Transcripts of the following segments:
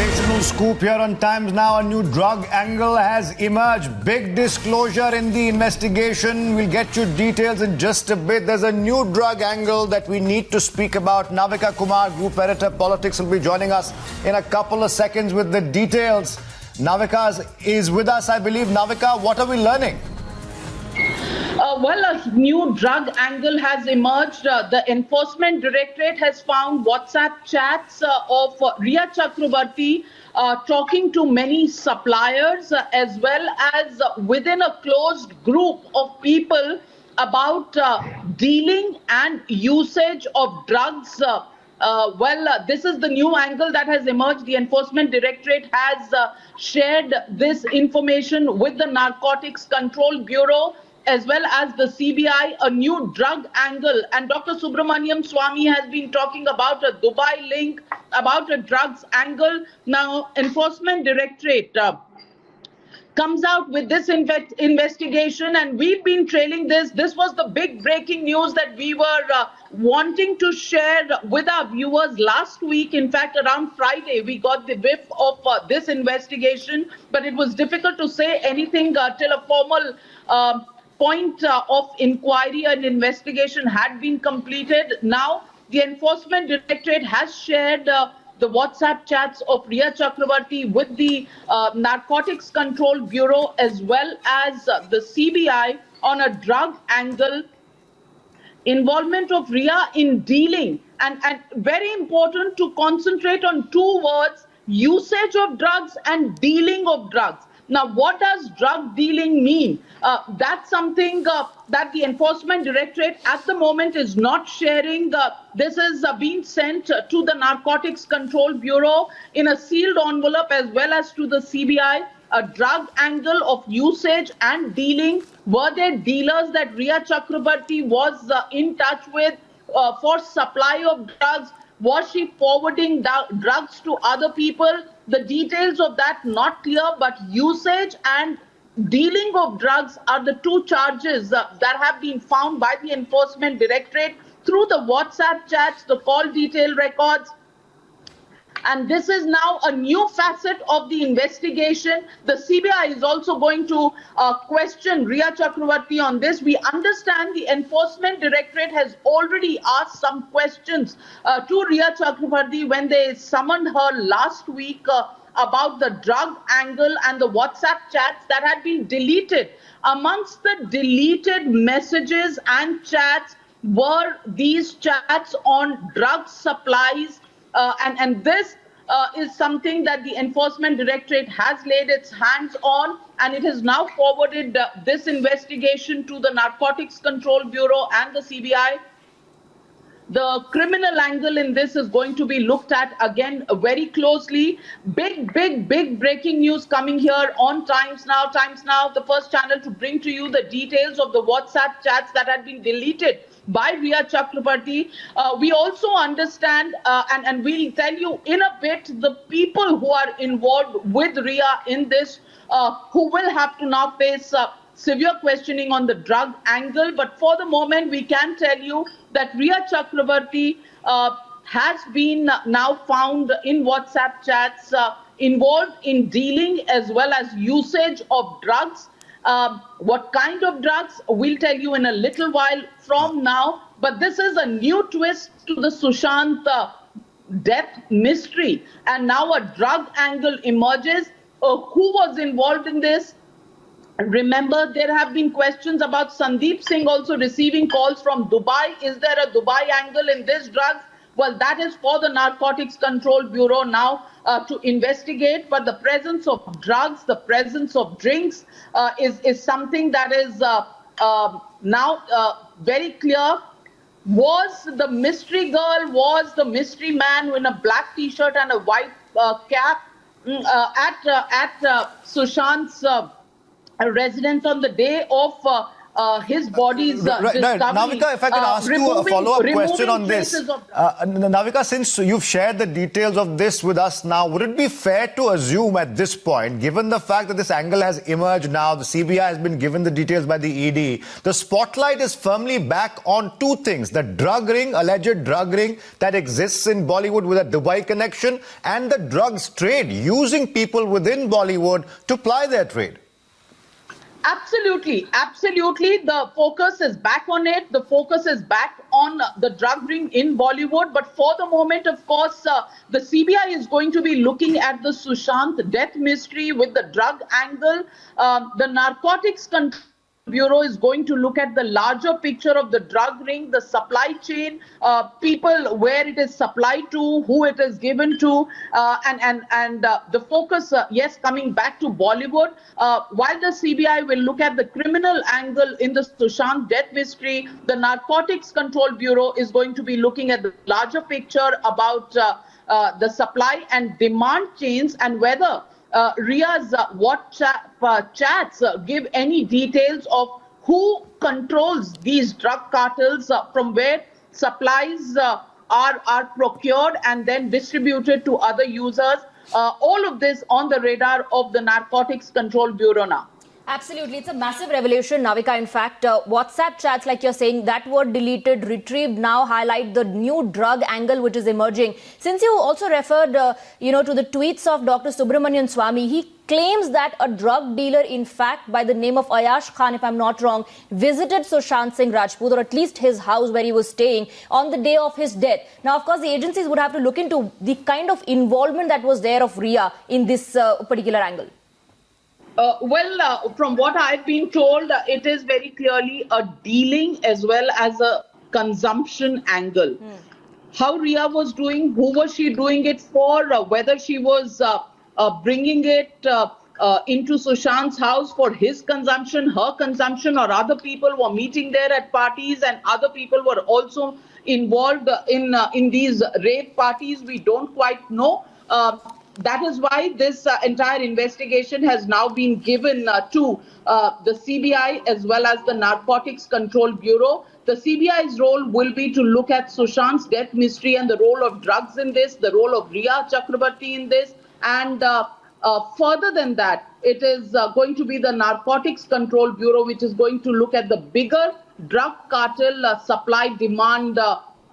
Sensational scoop here on Times Now. A new drug angle has emerged. Big disclosure in the investigation. We'll get you details in just a bit. There's a new drug angle that we need to speak about. Navika Kumar, Group Editor, Politics, will be joining us in a couple of seconds with the details. Navika is with us, I believe. Navika, what are we learning? Well, a new drug angle has emerged. The Enforcement Directorate has found WhatsApp chats of Rhea Chakraborty talking to many suppliers as well as within a closed group of people about dealing and usage of drugs. This is the new angle that has emerged. The Enforcement Directorate has shared this information with the Narcotics Control Bureau as well as the CBI, a new drug angle. And Dr. Subramanian Swamy has been talking about a Dubai link, about a drugs angle. Now, Enforcement Directorate comes out with this investigation, and we've been trailing this. This was the big breaking news that we were wanting to share with our viewers last week. In fact, around Friday, we got the whiff of this investigation, but it was difficult to say anything till a formal point of inquiry and investigation had been completed. Now, the Enforcement Directorate has shared the WhatsApp chats of Rhea Chakraborty with the Narcotics Control Bureau as well as the CBI on a drug angle. Involvement of Rhea in dealing, and very important to concentrate on two words: usage of drugs and dealing of drugs. Now, what does drug dealing mean? That's something that the Enforcement Directorate at the moment is not sharing. This is being sent to the Narcotics Control Bureau in a sealed envelope as well as to the CBI. A drug angle of usage and dealing. Were there dealers that Rhea Chakraborty was in touch with for supply of drugs? Was she forwarding drugs to other people? The details of that not clear, but usage and dealing of drugs are the two charges that have been found by the Enforcement Directorate through the WhatsApp chats, the call detail records. And this is now a new facet of the investigation. The CBI is also going to question Rhea Chakraborty on this. We understand the Enforcement Directorate has already asked some questions to Rhea Chakraborty when they summoned her last week about the drug angle and the WhatsApp chats that had been deleted. Amongst the deleted messages and chats were these chats on drug supplies. And this is something that the Enforcement Directorate has laid its hands on, and it has now forwarded this investigation to the Narcotics Control Bureau and the CBI. The criminal angle in this is going to be looked at again very closely. Big breaking news coming here on Times Now. Times Now, the first channel to bring to you the details of the WhatsApp chats that had been deleted by Rhea Chakraborty. We also understand, and we'll tell you in a bit, the people who are involved with Rhea in this, who will have to now face severe questioning on the drug angle. But for the moment, we can tell you that Rhea Chakraborty has been now found in WhatsApp chats involved in dealing as well as usage of drugs. What kind of drugs, we'll tell you in a little while from now. But this is a new twist to the Sushant death mystery. And now a drug angle emerges. Who was involved in this? Remember, there have been questions about Sandeep Singh also receiving calls from Dubai. Is there a Dubai angle in this drugs? Well, that is for the Narcotics Control Bureau now to investigate. But the presence of drugs, the presence of drinks is something that is now very clear. Was the mystery girl, was the mystery man in a black T-shirt and a white cap at Sushant's residence on the day of his body's Right. discovery. Navika, if I can ask you a follow-up question on this. Navika, since you've shared the details of this with us now, would it be fair to assume at this point, given the fact that this angle has emerged now, the CBI has been given the details by the ED, the spotlight is firmly back on two things: the drug ring, alleged drug ring that exists in Bollywood with a Dubai connection, and the drugs trade, using people within Bollywood to ply their trade? Absolutely. The focus is back on it. The focus is back on the drug ring in Bollywood. But for the moment, of course, the CBI is going to be looking at the Sushant death mystery with the drug angle. The Narcotics Control Bureau is going to look at the larger picture of the drug ring, the supply chain, people where it is supplied to, who it is given to, and the focus, yes, coming back to Bollywood. While the CBI will look at the criminal angle in the Sushant death mystery, the Narcotics Control Bureau is going to be looking at the larger picture about the supply and demand chains, and whether Rhea's WhatsApp chats give any details of who controls these drug cartels, from where supplies are procured and then distributed to other users. All of this on the radar of the Narcotics Control Bureau now. Absolutely. It's a massive revelation, Navika. In fact, WhatsApp chats, like you're saying, that were deleted, retrieved, now highlight the new drug angle which is emerging. Since you also referred, to the tweets of Dr. Subramanian Swamy, he claims that a drug dealer, in fact, by the name of Ayash Khan, if I'm not wrong, visited Sushant Singh Rajput, or at least his house where he was staying, on the day of his death. Now, of course, the agencies would have to look into the kind of involvement that was there of Rhea in this particular angle. From what I've been told, it is very clearly a dealing as well as a consumption angle. How Rhea was doing, who was she doing it for, whether she was bringing it into Sushant's house for his consumption, her consumption, or other people were meeting there at parties and other people were also involved in these rave parties. We don't quite know. That is why this entire investigation has now been given to the CBI as well as the Narcotics Control Bureau. The CBI's role will be to look at Sushant's death mystery and the role of drugs in this, the role of Rhea Chakraborty in this, and further than that, it is going to be the Narcotics Control Bureau which is going to look at the bigger drug cartel supply-demand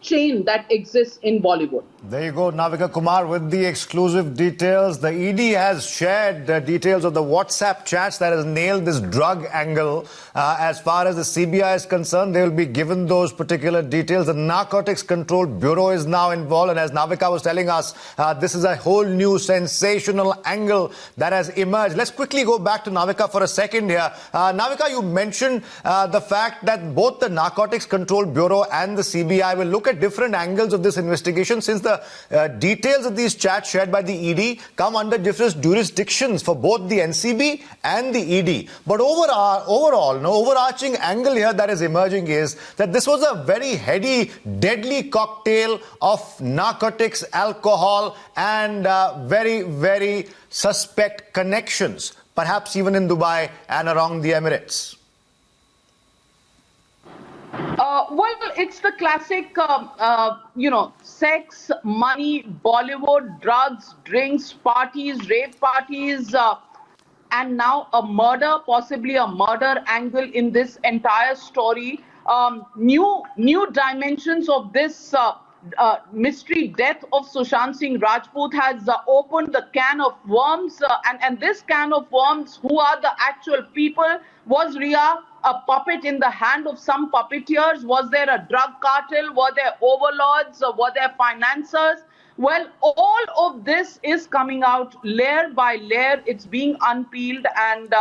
chain that exists in Bollywood. There you go, Navika Kumar, with the exclusive details. The ED has shared the details of the WhatsApp chats that has nailed this drug angle. As far as the CBI is concerned, they will be given those particular details. The Narcotics Control Bureau is now involved, and as Navika was telling us, this is a whole new sensational angle that has emerged. Let's quickly go back to Navika for a second here. Navika, you mentioned the fact that both the Narcotics Control Bureau and the CBI will look at different angles of this investigation, since the details of these chats shared by the ED come under different jurisdictions for both the NCB and the ED. But overall, no overarching angle here that is emerging is that this was a very heady, deadly cocktail of narcotics, alcohol, and very, very suspect connections, perhaps even in Dubai and around the Emirates. It's the classic, sex, money, Bollywood, drugs, drinks, parties, rave parties, and now a murder, possibly a murder angle in this entire story. New dimensions of this mystery death of Sushant Singh Rajput has opened the can of worms, and this can of worms, who are the actual people? Was Rhea a puppet in the hand of some puppeteers? Was there a drug cartel? Were there overlords? Were there financiers? Well, all of this is coming out layer by layer. It's being unpeeled and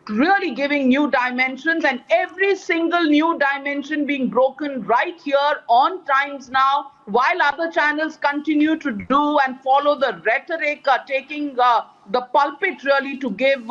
really giving new dimensions, and every single new dimension being broken right here on Times Now, while other channels continue to do and follow the rhetoric, taking the pulpit really to give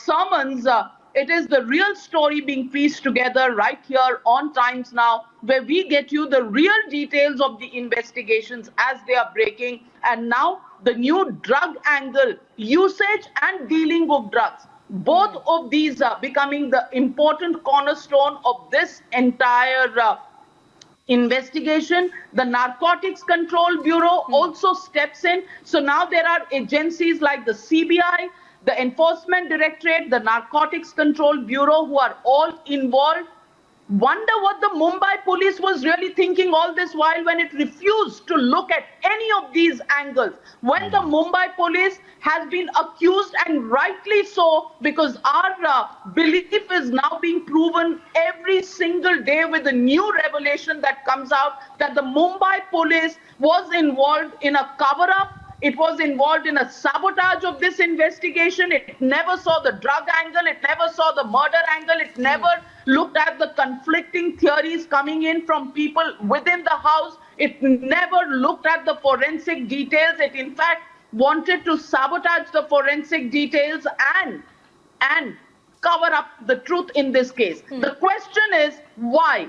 sermons. It is the real story being pieced together right here on Times Now, where we get you the real details of the investigations as they are breaking. And now the new drug angle, usage and dealing of drugs. both of these are becoming the important cornerstone of this entire investigation. The Narcotics Control Bureau also steps in. So now there are agencies like the CBI, the Enforcement Directorate, the Narcotics Control Bureau who are all involved. Wonder what the Mumbai police was really thinking all this while when it refused to look at any of these angles. When the Mumbai police has been accused, and rightly so, because our belief is now being proven every single day with a new revelation that comes out, that the Mumbai police was involved in a cover-up. It was involved in a sabotage of this investigation. It never saw the drug angle. It never saw the murder angle. It never looked at the conflicting theories coming in from people within the house. It never looked at the forensic details. It, in fact, wanted to sabotage the forensic details and cover up the truth in this case. The question is, why?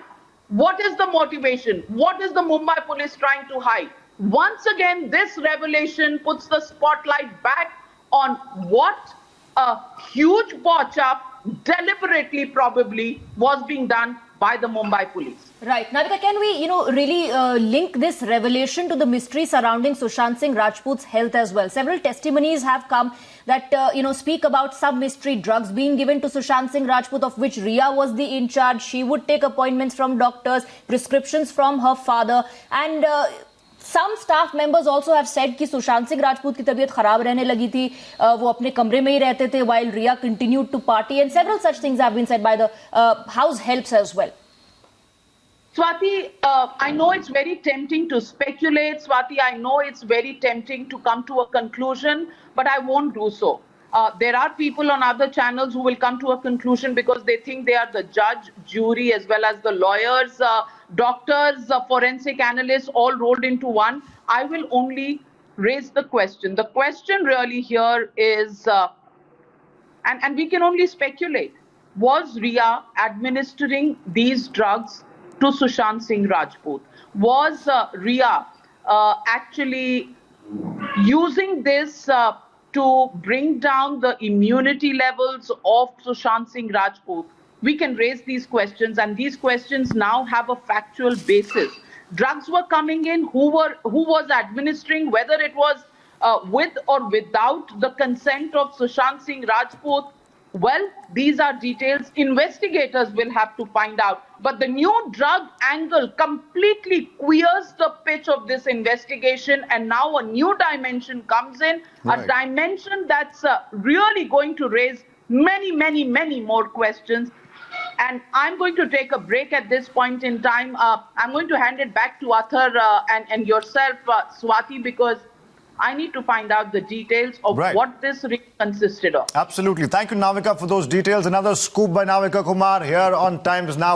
What is the motivation? What is the Mumbai police trying to hide? Once again, this revelation puts the spotlight back on what a huge botch-up, deliberately probably, was being done by the Mumbai police. Right. Navika, can we, really link this revelation to the mystery surrounding Sushant Singh Rajput's health as well? Several testimonies have come that, speak about some mystery drugs being given to Sushant Singh Rajput, of which Rhea was the in charge. She would take appointments from doctors, prescriptions from her father, and some staff members also have said कि सुशांत सिंह राजपूत की तबीयत खराब रहने लगी थी, वो अपने कमरे में ही रहते थे while Rhea continued to party, and several such things have been said by the house helps as well. Swati, I know it's very tempting to speculate. Swati, I know it's very tempting to come to a conclusion, but I won't do so. There are people on other channels who will come to a conclusion because they think they are the judge, jury, as well as the lawyers, doctors, forensic analysts, all rolled into one. I will only raise the question. The question really here is, and we can only speculate, was Rhea administering these drugs to Sushant Singh Rajput? Was Rhea actually using this to bring down the immunity levels of Sushant Singh Rajput? We can raise these questions, and these questions now have a factual basis. Drugs were coming in, who was administering, whether it was with or without the consent of Sushant Singh Rajput. Well, these are details investigators will have to find out. But the new drug angle completely queers the pitch of this investigation, and now a new dimension comes in, a dimension that's really going to raise many, many, many more questions. And I'm going to take a break at this point in time. I'm going to hand it back to Athar and yourself, Swati, because I need to find out the details of what this really consisted of. Absolutely. Thank you, Navika, for those details. Another scoop by Navika Kumar here on Times Now.